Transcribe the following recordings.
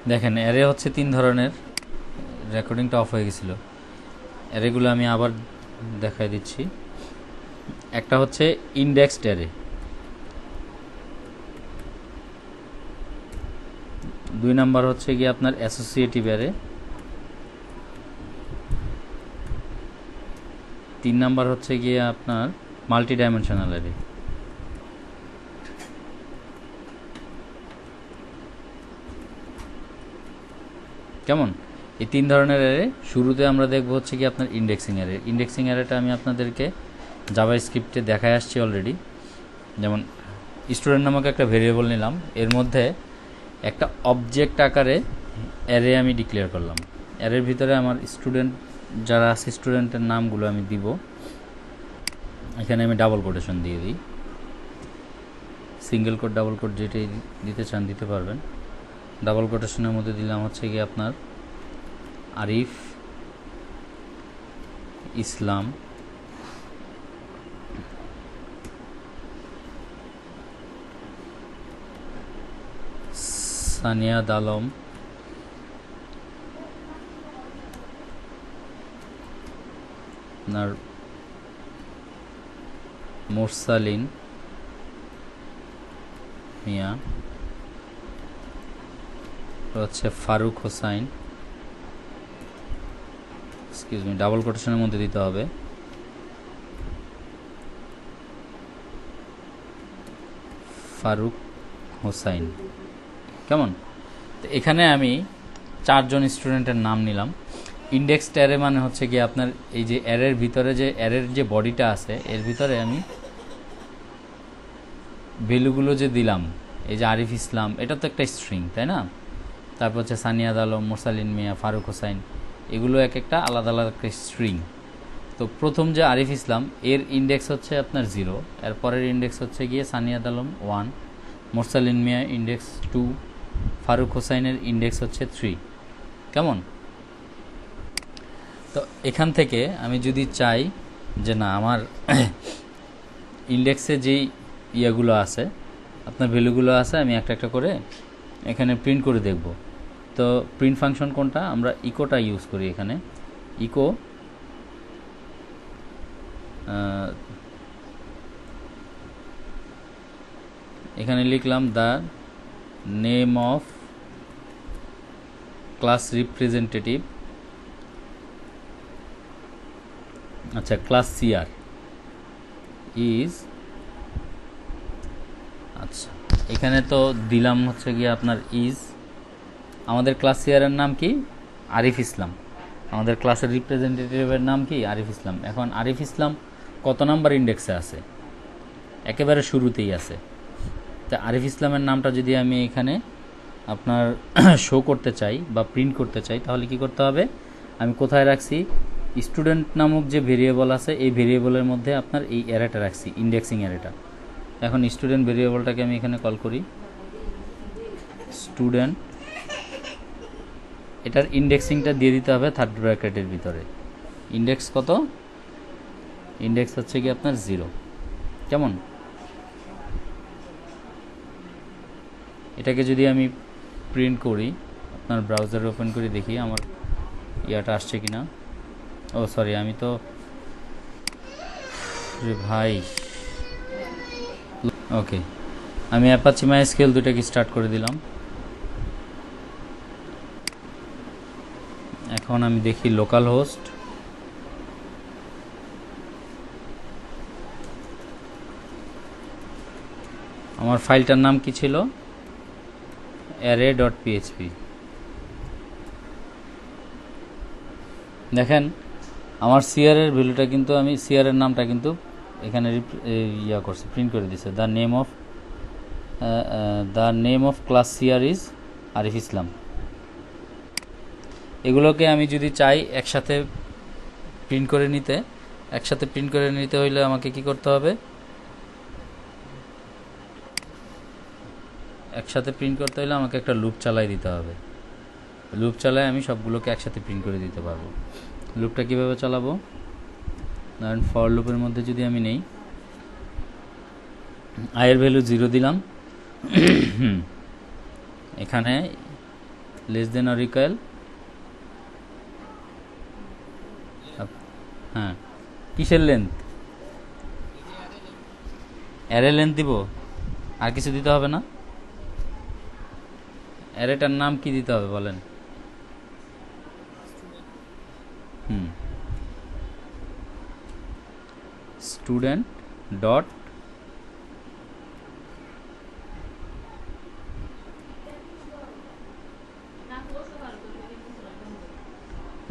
দেখেন অ্যারে হচ্ছে 3 ধরনের। রেকর্ডিংটা অফ হয়ে গেছিল। অ্যারেগুলো আমি আবার দেখাই দিচ্ছি। একটা হচ্ছে ইন্ডেক্সড অ্যারে, 2 নাম্বার হচ্ছে গিয়ে আপনার অ্যাসোসিয়েটিভ অ্যারে, 3 নাম্বার হচ্ছে গিয়ে আপনার মাল্টি ডাইমেনশনাল অ্যারে। কেমন? এই 3 ধরনের অ্যারে। শুরুতে আমরা দেখব হচ্ছে কি আপনার ইন্ডেক্সিং অ্যারে। ইন্ডেক্সিং অ্যারেটা আমি আপনাদেরকে জাভাস্ক্রিপ্টে দেখায় আসছি অলরেডি। যেমন স্টুডেন্ট নামক একটা ভেরিয়েবল নিলাম, এর মধ্যে একটা অবজেক্ট আকারে অ্যারে আমি ডিক্লেয়ার করলাম। অ্যারের ভিতরে আমার স্টুডেন্ট যারা আছে স্টুডেন্টের নামগুলো আমি দিব। এখানে আমি ডাবল কোটেশন দিয়ে দিই, সিঙ্গেল কোট ডাবল কোট যেটাই দিতে চান দিতে পারবেন। ডাবল কোটেশনের মধ্যে দিলাম হচ্ছে কি আপনার আরিফ ইসলাম, সানিয়াদ আলম, আপনার মোরসালিন মিয়া, হচ্ছে Faruk Hossain, excuse me, double কোটেশনের মধ্যে দিতে হবে, ফারুক হোসাইন। কেমন? তো এখানে আমি 4 জন স্টুডেন্টের নাম নিলাম। ইন্ডেক্সড অ্যারে মানে হচ্ছে কি আপনার এই যে অ্যারের ভিতরে যে অ্যারের যে বডিটা আছে এর ভিতরে আমি ভ্যালুগুলো যে দিলাম, এই যে আরিফ ইসলাম, এটা তো একটা স্ট্রিং, তাই না? তারপর হচ্ছে সানিয়াদ আলম, মোরসালিন মিয়া, ফারুক হোসাইন, এগুলো এক একটা আলাদা আলাদা একটা স্ট্রিং। তো প্রথম যে আরিফ ইসলাম এর ইন্ডেক্স হচ্ছে আপনার 0, এর পরের ইন্ডেক্স হচ্ছে গিয়ে সানিয়াদ আলম 1, মোরসালিন মিয়া ইন্ডেক্স 2, ফারুক হোসাইনের ইন্ডেক্স হচ্ছে 3। কেমন? তো এখান থেকে আমি যদি চাই যে না আমার ইন্ডেক্সে যেই ইয়েগুলো আছে আপনার ভ্যালুগুলো আছে আমি একটা একটা করে এখানে প্রিন্ট করে দেখব। তো প্রিন্ট ফাংশন কোনটা? আমরা ইকোটা ইউজ করি এখানে। ইকো এখানে লিখলাম the name of class representative, আচ্ছা ক্লাস সিআর ইজ, আচ্ছা এখানে তো দিলাম হচ্ছে গিয়ে আপনার ইজ, আমাদের ক্লাস সিআরের নাম কি? আরিফ ইসলাম। আমাদের ক্লাসের রিপ্রেজেন্টেটিভের নাম কি? আরিফ ইসলাম। এখন আরিফ ইসলাম কত নাম্বার ইন্ডেক্সে আছে? একেবারে শুরুতেই আছে। তা আরিফ ইসলামের নামটা যদি আমি এখানে আপনার শো করতে চাই বা প্রিন্ট করতে চাই তাহলে কি করতে হবে? আমি কোথায় রাখছি? স্টুডেন্ট নামক যে ভেরিয়েবল আছে এই ভেরিয়েবলের মধ্যে আপনার এই অ্যারেটা রাখছি, ইন্ডেক্সিং অ্যারেটা। এখন স্টুডেন্ট ভেরিয়েবলটাকে আমি এখানে কল করি স্টুডেন্ট, এটার ইন্ডেক্সিংটা দিয়ে দিতে হবে থার্ড ব্র্যাকেটের ভিতরে। ইন্ডেক্স কত? ইন্ডেক্স হচ্ছে কি আপনার 0। কেমন? এটাকে যদি আমি প্রিন্ট করি, আপনার ব্রাউজার ওপেন করে দেখি আমার ইয়াটা আসছে কি না। ও সরি, আমি তো ভাই, ওকে আমি অ্যাপাচি মাইস্কেল দুটাকে স্টার্ট করে দিলাম। এখন আমি দেখি লোকাল হোস্ট, আমার ফাইলটার নাম কি ছিল? array.php। দেখেন আমার সিআর এর ভ্যালুটা কিন্তু আমি সিআর এর নামটা কিন্তু এখানে ইয়া করছি, প্রিন্ট করে দিছে the name of class CR is Arif Islam. এগুলোকে আমি যদি চাই একসাথে প্রিন্ট করে নিতে হইলে আমাকে কি করতে হবে? একসাথে প্রিন্ট করতে হলে আমাকে একটা লুপ চালাই দিতে হবে। লুপ চালায় আমি সবগুলোকে একসাথে প্রিন্ট করে দিতে পারবো। লুপটা কিভাবে চালাবো? ধরেন ফর লুপের মধ্যে যদি আমি নেই, আয়ের ভ্যালু 0 দিলাম, এখানে লেস দেন অর ইকুয়াল, হ্যাঁ কিসের লেন্থ? অ্যারে লেন্থ দিব, আর কিছু দিতে হবে না? অ্যারেটার নাম কি দিতে হবে বলেন? স্টুডেন্ট ডট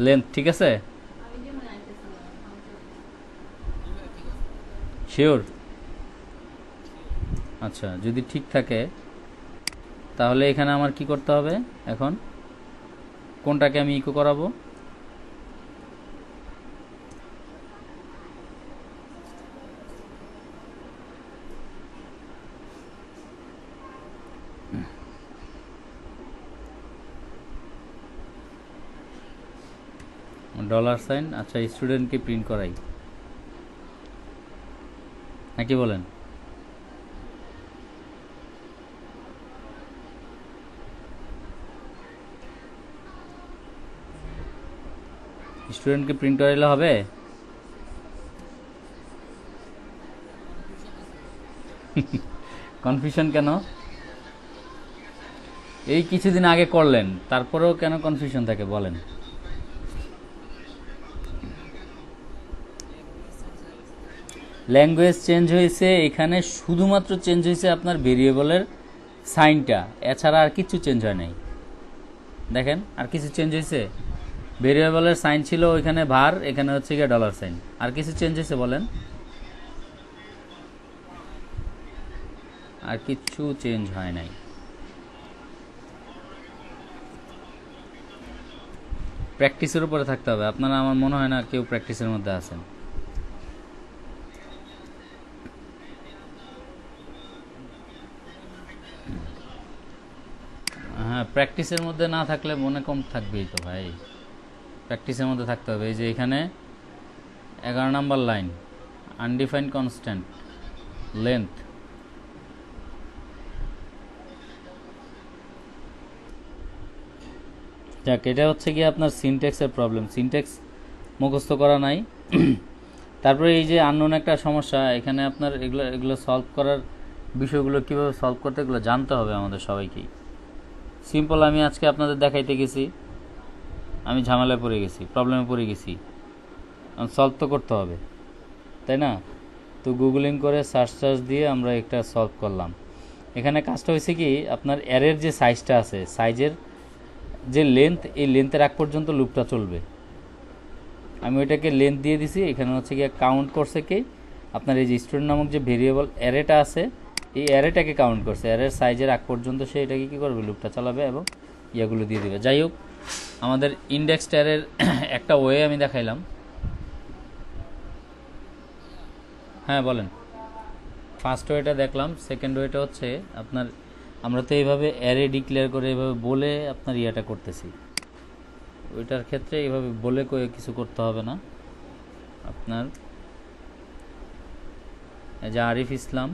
লেন্থ, ঠিক আছে? শিওর? আচ্ছা, যদি ঠিক থাকে তাহলে এখানে আমার কি করতে হবে এখন? কোনটাকে আমি ইকো করাবো? $, আচ্ছা স্টুডেন্টকে প্রিন্ট করাই নাকি বলেন? স্টুডেন্টকে প্রিন্ট করাইলে হবে? কনফিউশন কেন? এই কিছুদিন আগে করলেন, তারপরেও কেন কনফিউশন থাকে বলেন? ল্যাঙ্গুয়েজ চেঞ্জ হয়েছে, এখানে শুধুমাত্র চেঞ্জ হয়েছে আপনার ভেরিয়েবলের সাইনটা, এছাড়া আর কিছু চেঞ্জ হয় নাই। দেখেন আর কিছু চেঞ্জ হয়েছে? ভেরিয়েবলের সাইন ছিল ওইখানে ভার, এখানে হচ্ছে গিয়ে $, আর কিছু চেঞ্জ হয়েছে বলেন? আর কিছু চেঞ্জ হয় নাই। প্র্যাকটিসের উপরে থাকতে হবে আপনারা, আমার মনে হয় না কেউ প্র্যাকটিসের মধ্যে আছেন। হ্যাঁ, প্র্যাকটিসের মধ্যে না থাকলে মনে কম থাকবেই তো ভাই, প্র্যাকটিসের মধ্যে থাকতে হবে। এই যে এখানে 11 নম্বর লাইন, আনডিফাইন্ড কনস্ট্যান্ট লেন্থ, যাক এটা হচ্ছে গিয়ে আপনার সিনট্যাক্সের প্রবলেম, সিনট্যাক্স মুখস্থ করা নাই। তারপরে এই যে আননোন একটা সমস্যা, এখানে আপনার এগুলো এগুলো সলভ করার বিষয়গুলো কীভাবে সলভ করতে, এগুলো জানতে হবে আমাদের সবাইকেই। সিম্পল আমি আজকে আপনাদের দেখাইতে গেছি, আমি ঝামেলায় পড়ে গেছি, প্রবলেমে পড়ে গেছি, সলভ তো করতে হবে তাই না? তো গুগলিং করে সার্চ দিয়ে আমরা একটা সলভ করলাম। এখানে কাজটা হয়েছে কি, আপনার অ্যারের যে সাইজটা আছে, সাইজের যে লেন্থ, এই লেন্থের আগ পর্যন্ত লুপটা চলবে। আমি ওইটাকে লেন্থ দিয়ে দিছি, এখানে হচ্ছে গিয়ে কাউন্ট করছে কি আপনার এই যে স্টুডেন্ট নামক যে ভেরিয়েবল অ্যারেটা আছে, এই অ্যারেটাকে কাউন্ট করছে, অ্যারের সাইজের আগ পর্যন্ত সে এটাকে কী করবে, লুপটা চালাবে এবং ইয়াগুলো দিয়ে দেবে। যাই হোক, আমাদের ইন্ডেক্স অ্যারের একটা ওয়ে আমি দেখাইলাম। হ্যাঁ বলেন। ফার্স্ট ওয়েটা দেখলাম, সেকেন্ড ওয়েটা হচ্ছে আপনার, আমরা তো এইভাবে অ্যারে ডিক্লেয়ার করে এইভাবে বলে আপনার ইয়াটা করতেছি, ওইটার ক্ষেত্রে এইভাবে বলে কিছু করতে হবে না আপনার। এই যে আরিফ ইসলাম,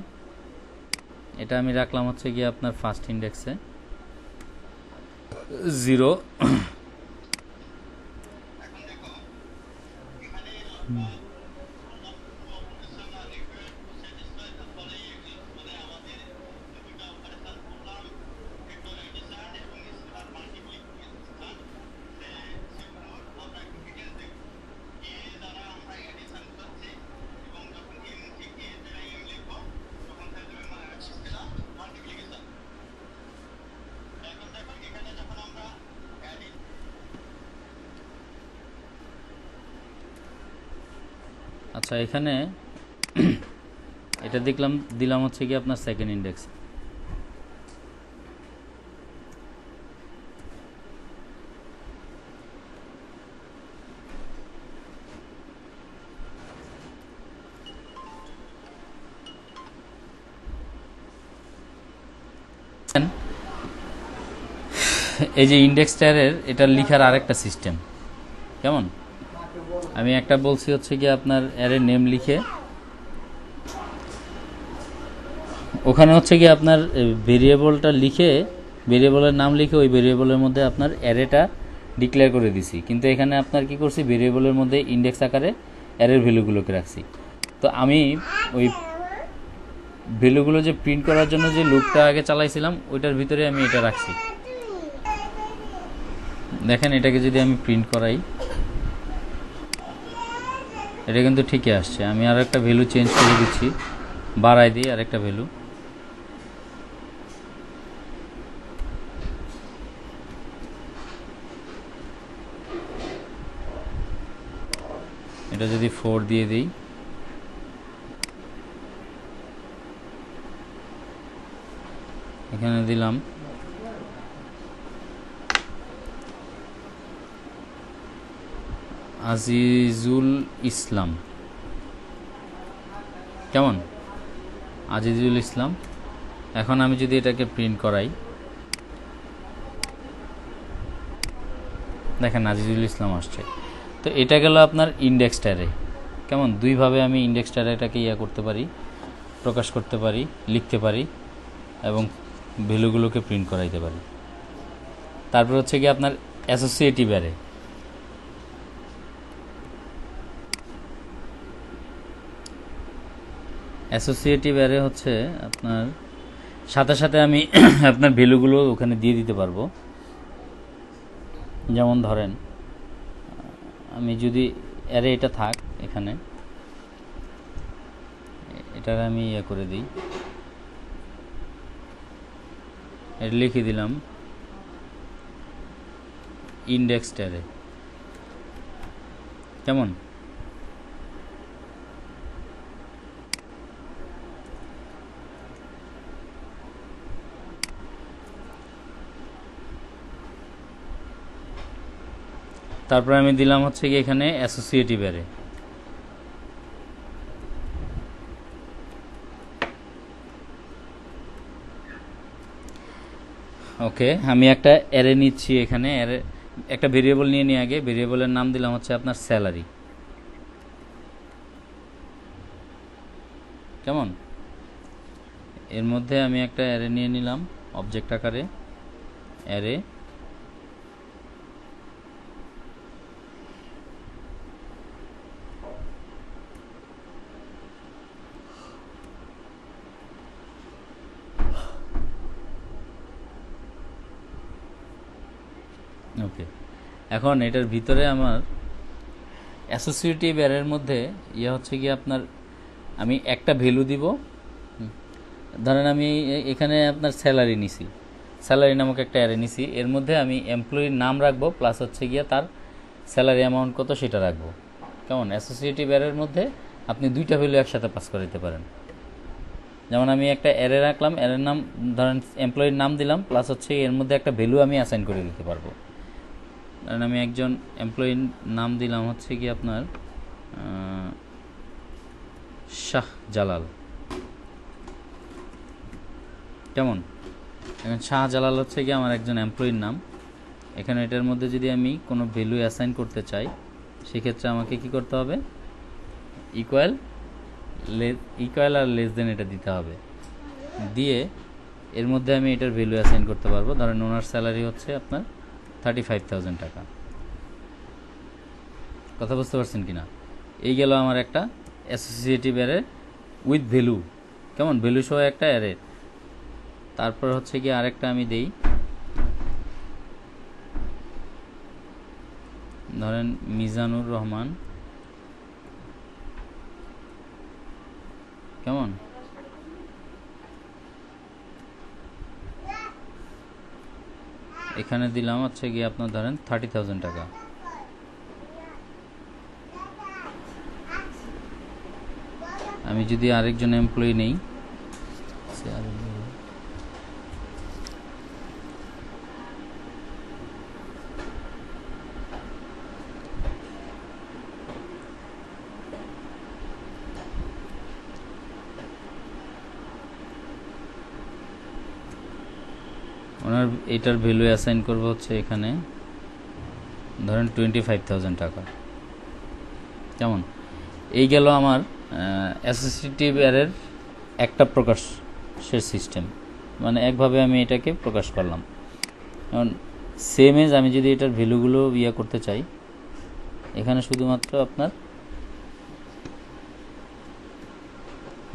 এটা আমি রাখলাম হচ্ছে গিয়ে আপনার ফার্স্ট ইন্ডেক্সে 0। আচ্ছা, এখানে এটা দিলাম হচ্ছে কি আপনার সেকেন্ড ইন্ডেক্স। এই যে ইন্ডেক্স ট্যারের এটা লিখার আরেকটা সিস্টেম কেমন, আমি একটা বলছি হচ্ছে কি আপনার অ্যারে নেম লিখে ওখানে হচ্ছে কি আপনার ভেরিয়েবলটা লিখে ভেরিয়েবলের নাম লিখে ওই ভেরিয়েবলের মধ্যে আপনার অ্যারেটা ডিক্লেয়ার করে দিছি, কিন্তু এখানে আপনার কি করছি, ভেরিয়েবলের মধ্যে ইন্ডেক্স আকারে অ্যারের ভ্যালুগুলোকে রাখছি। তো আমি ওই ভ্যালুগুলো যে প্রিন্ট করার জন্য যে লুপটা আগে চালাইছিলাম ওইটার ভিতরে আমি এটা রাখছি। দেখেন এটাকে যদি আমি প্রিন্ট করাই, এটা কিন্তু ঠিকই আসছে। আমি আর একটা ভ্যালু চেঞ্জ করে দিচ্ছি, বাড়াই দিই আর একটা ভ্যালু। এটা যদি 4 দিয়ে দিই, এখানে দিলাম আজিজুল ইসলাম। কেমন? আজিজুল ইসলাম। এখন আমি যদি এটাকে প্রিন্ট করাই, দেখেন আজিজুল ইসলাম আসছে। তো এটা গেল আপনার ইন্ডেক্স অ্যারে। কেমন? দুইভাবে আমি ইন্ডেক্স অ্যারেটাকে করতে পারি, প্রকাশ করতে পারি, লিখতে পারি এবং ভ্যালুগুলোকে প্রিন্ট করাইতে পারি। তারপর হচ্ছে কি আপনার অ্যাসোসিয়েটিভ অ্যারে। অ্যাসোসিয়েটিভ অ্যারে হচ্ছে আপনার সাথে সাথে আমি আপনার ভ্যালুগুলো ওখানে দিয়ে দিতে পারবো। যেমন ধরেন আমি যদি অ্যারে এটা থাক, এখানে এটার আমি করে দিই, এটা লিখে দিলাম ইন্ডেক্স অ্যারে। কেমন? তারপর আমি দিলাম হচ্ছে কি এখানে অ্যাসোসিয়েটিভ অ্যারে। ওকে, আমি একটা অ্যারে নিচ্ছি, এখানে অ্যারে একটা ভেরিয়েবল নিয়ে আগে ভেরিয়েবলের নাম দিলাম হচ্ছে আপনার স্যালারি। কেমন? এর মধ্যে আমি একটা অ্যারে নিয়ে নিলাম অবজেক্ট আকারে, অ্যারে। ওকে, এখন এটার ভিতরে আমার অ্যাসোসিয়েটিভ অ্যারের মধ্যে হচ্ছে কি আপনার আমি একটা ভ্যালু দিব। ধরেন আমি এখানে আপনার স্যালারি নিছি, স্যালারি নামক একটা অ্যারে নিছি, এর মধ্যে আমি এমপ্লয়ির নাম রাখবো প্লাস হচ্ছে গিয়ে তার স্যালারি অ্যামাউন্ট কত সেটা রাখবো। কেমন? অ্যাসোসিয়েটিভ অ্যারের মধ্যে আপনি দুইটা ভ্যালু একসাথে পাস করে দিতে পারেন। যেমন আমি একটা অ্যারে রাখলাম, অ্যারের নাম ধরেন এমপ্লয়ির নাম দিলাম প্লাস হচ্ছে এর মধ্যে একটা ভ্যালু আমি অ্যাসাইন করে দিতে পারবো। কারণ আমি একজন এমপ্লয়ির নাম দিলাম হচ্ছে কি আপনার শাহ জালাল। কেমন? এখন শাহ জালাল হচ্ছে কি আমার একজন এমপ্লয়ির নাম। এখানে এটার মধ্যে যদি আমি কোনো ভ্যালু অ্যাসাইন করতে চাই, সেক্ষেত্রে আমাকে কি করতে হবে, ইকুয়াল আর লেস দেন এটা দিতে হবে। দিয়ে এর মধ্যে আমি এটার ভ্যালু অ্যাসাইন করতে পারবো। ধরেন ওনার স্যালারি হচ্ছে আপনার 35,000 টাকা। কথা বুঝতে পারছেন কি না? এই গেল আমার একটা অ্যাসোসিয়েটিভ অ্যারে উইথ ভ্যালু। কেমন? ভ্যালু সহ একটা অ্যারে। তারপর হচ্ছে কি আরেকটা আমি দেই, ধরেন মিজানুর রহমান। কেমন? এখানে দিলাম হচ্ছে গিয়ে আপনার ধরেন 30,000 টাকা। আমি যদি আরেকজন এমপ্লয়ি নেই, ওনার এটার ভ্যালু অ্যাসাইন করব হচ্ছে এখানে ধরেন 25,000 টাকা। কেমন? এই গেল আমার অ্যাসোসিয়েটিভ অ্যারের একটা প্রকাশের সিস্টেম, মানে একভাবে আমি এটাকে প্রকাশ করলাম। এখন সেম এজ আমি যদি এটার ভ্যালুগুলো করতে চাই, এখানে শুধুমাত্র আপনার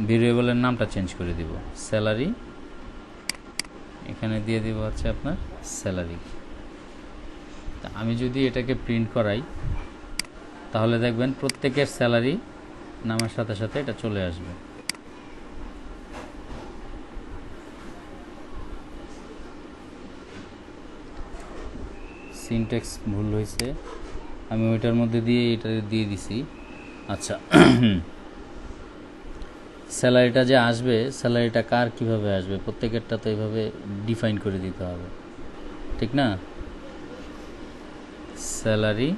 ভেরিয়েবলের নামটা চেঞ্জ করে দিব, স্যালারি, এখানে দিয়ে দিব হচ্ছে আপনার স্যালারি। আমি যদি এটাকে প্রিন্ট করাই তাহলে দেখবেন প্রত্যেকের স্যালারি নামের সাথে সাথে এটা চলে আসবে। সিনট্যাক্স ভুল হয়েছে, আমি ওইটার মধ্যে দিয়ে এটা দিয়ে দিছি। আচ্ছা, স্যালারিটা যে আসবে, স্যালারিটা কার কিভাবে আসবে, প্রত্যেকেরটা তো এইভাবে ডিফাইন করে দিতে হবে, ঠিক না? স্যালারি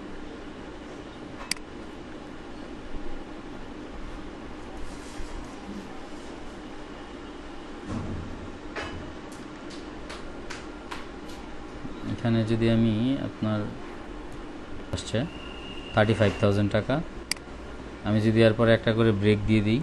এখানে যদি আমি আপনার আসছে 35,000 টাকা, আমি যদি এরপরে একটা করে ব্রেক দিয়ে দিই,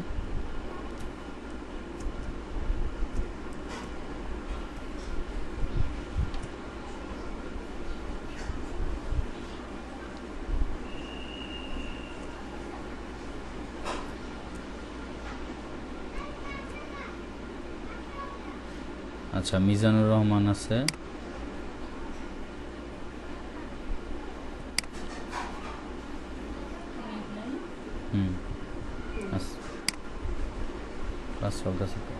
আচ্ছা মিজানুর রহমান আছে, ক্লাস চলতেছে তো।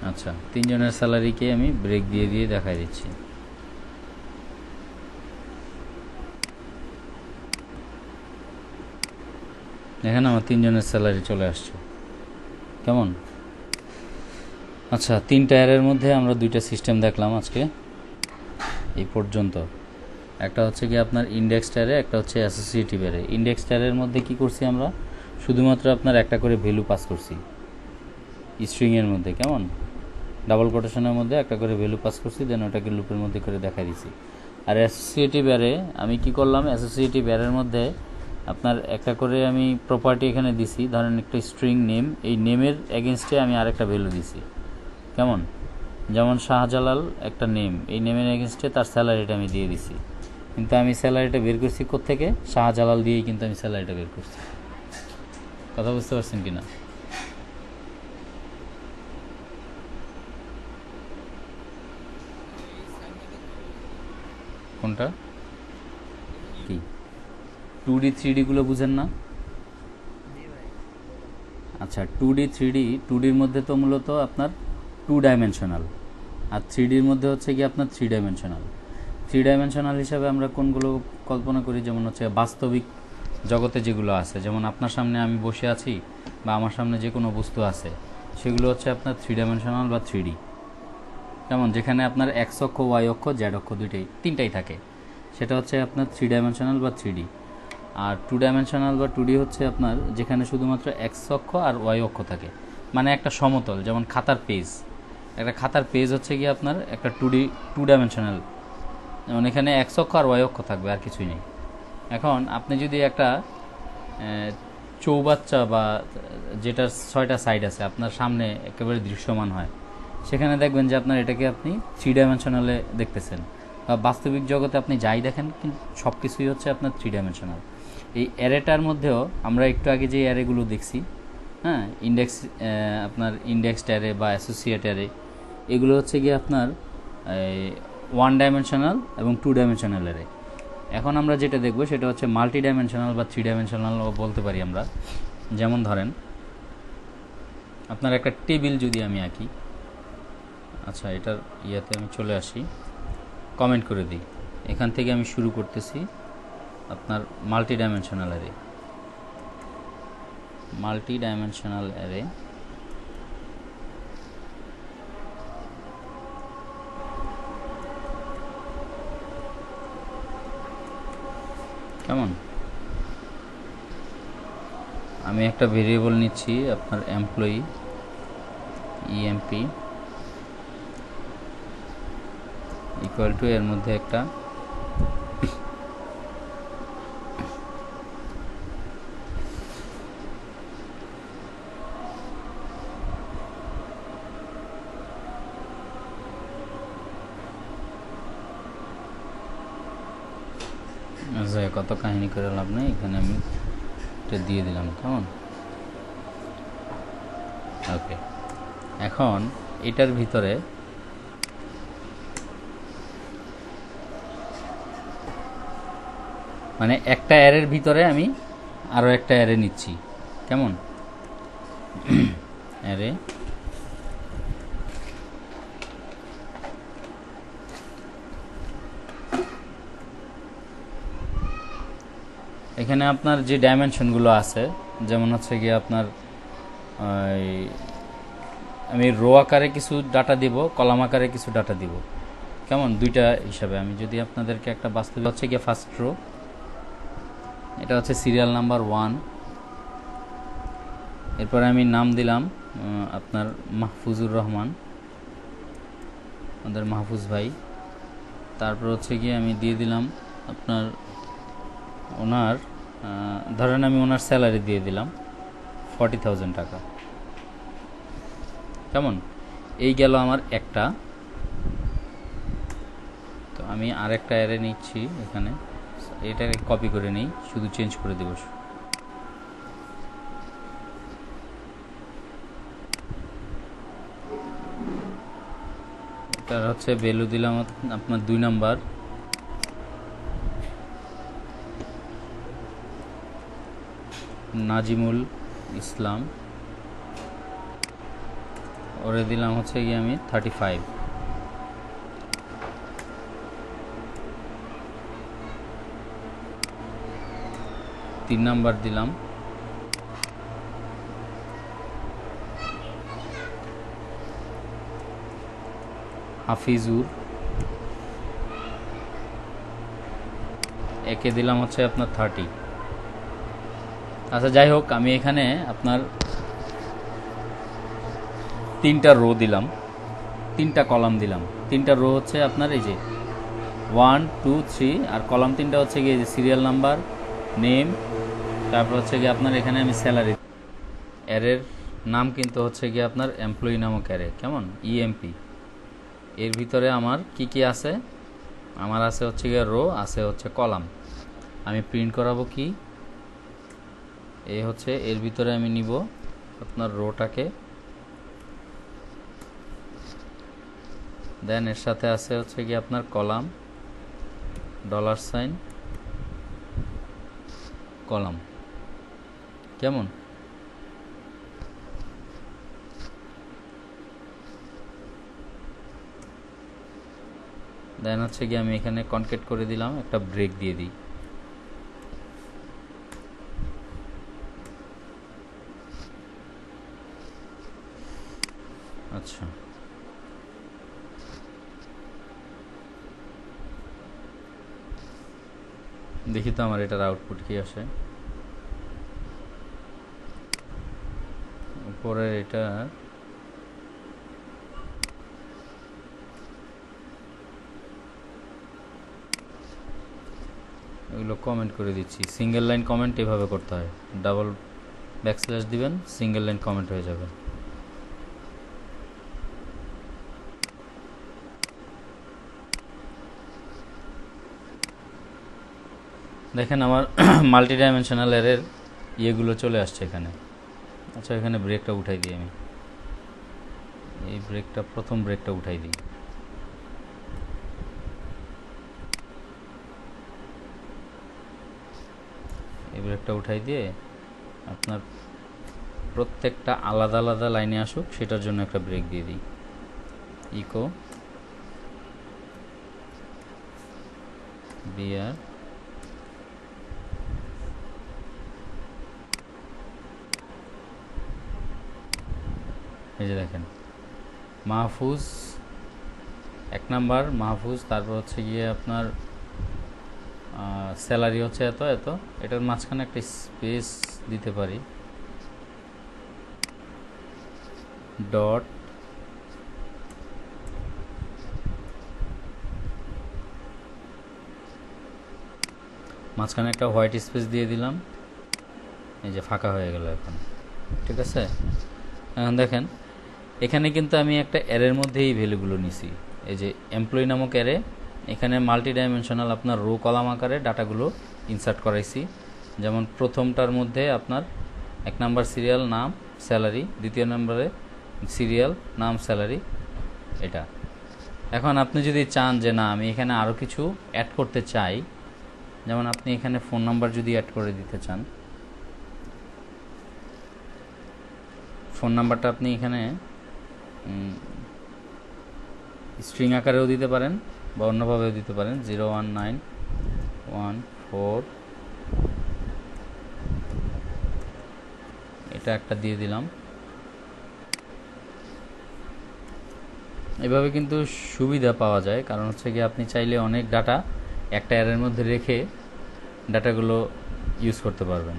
আচ্ছা, তিনজনের স্যালারিকে আমি ব্রেক দিয়ে দিয়ে দেখাই দিচ্ছি। এখানে আমার তিনজনের স্যালারি চলে আসছে, কেমন? আচ্ছা, 3 টায়ারের মধ্যে আমরা 2টা সিস্টেম দেখলাম আজকে এই পর্যন্ত। একটা হচ্ছে কি আপনার ইন্ডেক্স টায়ারে, একটা হচ্ছে অ্যাসোসিয়েটিভ এরে। ইন্ডেক্স টায়ারের মধ্যে কি করছি আমরা, শুধুমাত্র আপনার একটা করে ভ্যালু পাস করছি স্ট্রিংয়ের মধ্যে, কেমন? ডাবল কোটেশনের মধ্যে একটা করে ভ্যালু পাস করছি, দেন ওটাকে লুপের মধ্যে করে দেখাই দিছি। আর অ্যাসোসিয়েটিভ এরে আমি কি করলাম, অ্যাসোসিয়েটিভ এরের মধ্যে আপনার একটা করে আমি প্রপার্টি এখানে দিছি, ধরেন একটা স্ট্রিং নেম, এই নেমের এগেনস্টে আমি আরেকটা ভ্যালু দিছি, কেমন? যেমন শাহজালাল একটা নেম, এই নেমের এগেনস্টে তার স্যালারিটা আমি দিয়ে দিছি, কিন্তু আমি স্যালারিটা বের করছি কোত্থেকে, শাহজালাল দিয়েই কিন্তু আমি স্যালারিটা বের করছি। কথা বুঝতে পারছেন কি না? কোনটা কি 2D 3Dগুলো বুঝেন না? আচ্ছা, 2D 3D, 2Dর মধ্যে তো মূলত আপনার 2 ডাইমেনশনাল, আর 3Dর মধ্যে হচ্ছে কি আপনার 3 ডাইমেনশনাল। 3 ডাইমেনশনাল হিসাবে আমরা কোনগুলো কল্পনা করি, যেমন হচ্ছে বাস্তবিক জগতে যেগুলো আছে, যেমন আপনার সামনে আমি বসে আছি বা আমার সামনে যে কোনো বস্তু আছে, সেগুলো হচ্ছে আপনার 3 ডাইমেনশনাল বা 3D, যেমন যেখানে আপনার এক্স অক্ষ, ওয়াই অক্ষ, জেড অক্ষ তিনটাই থাকে, সেটা হচ্ছে আপনার 3 ডাইমেনশনাল বা 3D। আর 2 ডাইমেনশনাল বা 2D হচ্ছে আপনার যেখানে শুধুমাত্র এক্স অক্ষ আর ওয়াই অক্ষ থাকে, মানে একটা সমতল, যেমন খাতার পেজ। একটা খাতার পেজ হচ্ছে কি আপনার একটা 2 ডাইমেনশনাল, যেমন এখানে এক্স অক্ষ আর ওয়াই অক্ষ থাকবে, আর কিছুই নেই। এখন আপনি যদি একটা চৌবাচ্চা বা যেটার 6টা সাইড আছে আপনার সামনে একেবারে দৃশ্যমান হয়, সেখানে দেখবেন যে আপনার এটাকে আপনি 3 ডাইমেনশনালে দেখতেছেন, বা বাস্তবিক জগতে আপনি যাই দেখেন, কিন্তু সব কিছুই হচ্ছে আপনার 3 ডাইমেনশনাল। এই অ্যারেটার মধ্যেও আমরা একটু আগে যে অ্যারেগুলো দেখছি, হ্যাঁ, আপনার ইন্ডেক্স অ্যারে বা অ্যাসোসিয়েট অ্যারে, এগুলো হচ্ছে গিয়ে আপনার 1 ডাইমেনশনাল এবং 2 ডাইমেনশনাল অ্যারে। এখন আমরা যেটা দেখব সেটা হচ্ছে মাল্টি ডাইমেনশনাল বা 3 ডাইমেনশনাল বলতে পারি আমরা। যেমন ধরেন আপনার একটা টেবিল যদি আমি আঁকি, আচ্ছা এটার ইয়াতে আমি চলে আসি, কমেন্ট করে দিই, এখান থেকে আমি শুরু করতেছি আপনার multi dimensional array. Multi dimensional array, কেমন? আমি একটা ভেরিয়েবল নিচ্ছি আপনার এমপ্লয়ি, ইএমপি ইকুয়াল টু, এর মধ্যে একটা কত কাহিনী করে লাভ নেই, এখানে আমি এটা দিয়ে দিলাম। কেমন? ওকে, এখন এটার ভিতরে মানে একটা অ্যারের ভিতরে আমি আরও একটা অ্যারে নিচ্ছি। কেমন? অ্যারে এখানে আপনার যে ডাইমেনশনগুলো আছে, যেমন হচ্ছে গিয়ে আপনার আমি রো আকারে কিছু ডাটা দিব, কলাম আকারে কিছু ডাটা দিব। কেমন? দুইটা হিসাবে আমি যদি আপনাদেরকে একটা বাস্তবে হচ্ছে গিয়ে ফার্স্ট রো, এটা হচ্ছে সিরিয়াল নাম্বার 1, এরপরে আমি নাম দিলাম আপনার মাহফুজুর রহমান, আমাদের মাহফুজ ভাই। তারপর হচ্ছে গিয়ে আমি দিয়ে দিলাম আপনার ওনার ধরেন আমি ওনার স্যালারি দিয়ে দিলাম 40,000 টাকা। কেমন? এই গেল আমার একটা। তো আমি আরেকটা অ্যারে নিচ্ছি এখানে, এটাকে কপি করে নিই, শুধু চেঞ্জ করে দেব। এটার হচ্ছে ভ্যালু দিলাম আপনার 2 নাম্বার, নাজিমুল ইসলাম, ওরে দিলাম হচ্ছে গিয়ে আমি 35। 3 নাম্বার দিলাম হাফিজুর, একে দিলাম হচ্ছে আপনার 30। আচ্ছা যাই হোক, আমি এখানে আপনার 3টা রো দিলাম, 3টা কলাম দিলাম। 3টা রো হচ্ছে আপনার এই যে 1 2 3, আর কলাম 3টা হচ্ছে গিয়ে যে সিরিয়াল নাম্বার, নেম, তারপর হচ্ছে গিয়ে আপনার এখানে আমি স্যালারি। অ্যারের নাম কিন্তু হচ্ছে গিয়ে আপনার এমপ্লয়ি নামক অ্যারে। কেমন? ইএমপি। এর ভিতরে আমার কি কি আছে? আমার আছে হচ্ছে গিয়ে রো, আছে হচ্ছে কলাম। আমি প্রিন্ট করাবো কি, এই হচ্ছে এর ভিতরে আমি নিব আপনার রোটাকে, দেন এর সাথে আছে হচ্ছে কি আপনার কলাম, $, কলাম। কেমন? দেন হচ্ছে কি আমি এখানে কনকেট করে দিলাম, একটা ব্রেক দিয়ে দিই। আচ্ছা, দেখি তো আমার এটার আউটপুট কি আসে। উপরের এটা এগুলো কমেন্ট করে দিচ্ছি। সিঙ্গেল লাইন কমেন্ট এভাবে করতে হয়, ডাবল ব্যাকস্ল্যাশ দিবেন, সিঙ্গেল লাইন কমেন্ট হয়ে যাবে। দেখেন আমার মাল্টি ডাইমেনশনাল অ্যারের ইয়েগুলো চলে আসছে এখানে। আচ্ছা, এখানে ব্রেকটা উঠাই দিই আমি, এই ব্রেকটা, প্রথম ব্রেকটা উঠাই দিই। এই ব্রেকটা উঠাই দিয়ে আপনার প্রত্যেকটা আলাদা আলাদা লাইনে আসুক সেটার জন্য একটা ব্রেক দিয়ে দিই। ইকো বিআর এই যে দেখেন মাহফুজ 1 নাম্বার মাহফুজ, তারপর হচ্ছে গিয়ে আপনার স্যালারি হচ্ছে এত এত। এটার মাঝখানে একটা স্পেস দিতে পারি, ডট, মাঝখানে একটা হোয়াইট স্পেস দিয়ে দিলাম, এই যে ফাঁকা হয়ে গেল এখন। ঠিক আছে, এখন দেখেন এখানে কিন্তু আমি একটা অ্যারের মধ্যে এই ভ্যালুগুলো নিছি। এই যে এমপ্লয়ি নামক অ্যারে, এখানে মাল্টি ডাইমেনশনাল আপনার রো কলাম আকারে ডাটাগুলো ইনসার্ট করাইছি। যেমন প্রথমটার মধ্যে আপনার 1 নাম্বার সিরিয়াল নাম স্যালারি, দ্বিতীয় নম্বরে সিরিয়াল নাম স্যালারি এটা। এখন আপনি যদি চান যে না আমি এখানে আরও কিছু অ্যাড করতে চাই, যেমন আপনি এখানে ফোন নাম্বার যদি অ্যাড করে দিতে চান, ফোন নাম্বারটা আপনি এখানে স্ট্রিং আকারেও দিতে পারেন বা অন্যভাবেও দিতে পারেন। 01914 এটা একটা দিয়ে দিলাম। এভাবে কিন্তু সুবিধা পাওয়া যায়, কারণ হচ্ছে কি আপনি চাইলে অনেক ডাটা একটা অ্যারের মধ্যে রেখে ডাটাগুলো ইউজ করতে পারবেন।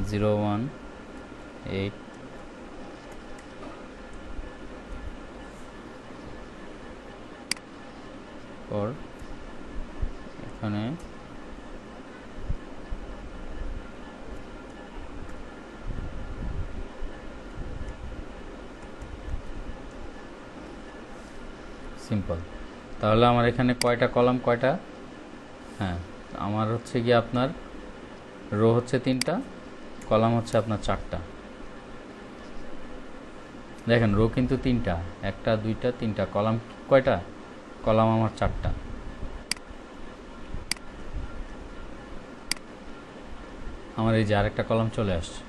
018 পর এখানে সিম্পল। তাহলে আমার এখানে কয়টা কলাম, কয়টা, হ্যাঁ আমার হচ্ছে কি আপনার রো হচ্ছে 3টা, কলাম হচ্ছে আপনার 4টা। দেখেন রো কিন্তু 3টা, 1টা 2টা 3টা, কলাম কয়টা, কলাম আমার 4টা। আমার এই যে আরেকটা কলাম চলে আসছে।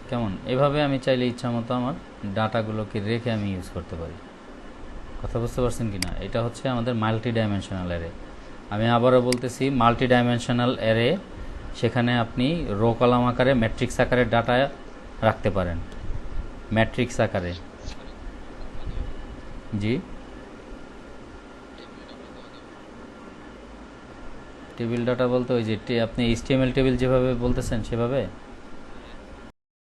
কেমন? এভাবে আমি চাইলে ইচ্ছা মতো আমার ডাটাগুলোকে রেখে আমি ইউজ করতে পারি। কথা বুঝতে পারছেন কি না? এটা হচ্ছে আমাদের মাল্টি ডাইমেনশনাল অ্যারে। আমি আবারও বলতেছি, মাল্টি ডাইমেনশনাল অ্যারে, সেখানে আপনি রো কলাম আকারে ম্যাট্রিক্স আকারে ডাটা রাখতে পারেন, ম্যাট্রিক্স আকারে। জি, টেবিল ডাটা বলতে ওই যে আপনি HTML টেবিল যেভাবে বলতেছেন সেভাবে।